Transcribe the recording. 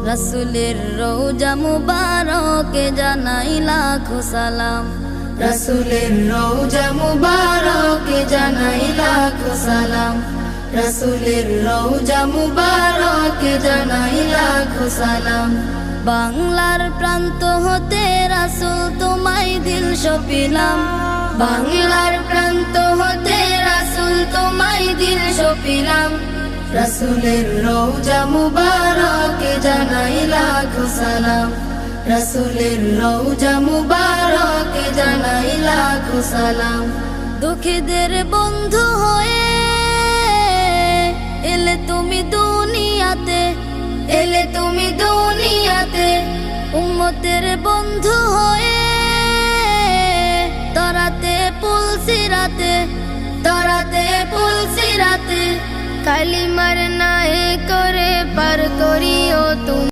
রাসূলের রওজা মুবারকে জানাই লাখো সালাম। রাসূলের রওজা মুবারকে জানাই লাখো সালাম। রাসূলের রওজা মুবারকে জানাই লাখো সালাম। বাংলার প্রান্ত হতে রাসূল তোমায় দিল সপিলাম। বাংলার প্রান্ত হতে রাসূল তোমায় দিল সপিলাম। রাসূলের রওজা মুবারকে জানাই লাখো সালাম। রাসূলের রওজা মুবারকে জানাই লাখো সালাম। দুঃখীদের বন্ধু হয়ে এলে তুমি দুনিয়াতে, এলে তুমি দুনিয়াতে। উম্মতের বন্ধু হয়ে তরাতে পুলসিরাতে, তরাতে পুলসিরাতে। কালিমার নায়ে করে পার করিও তুমি।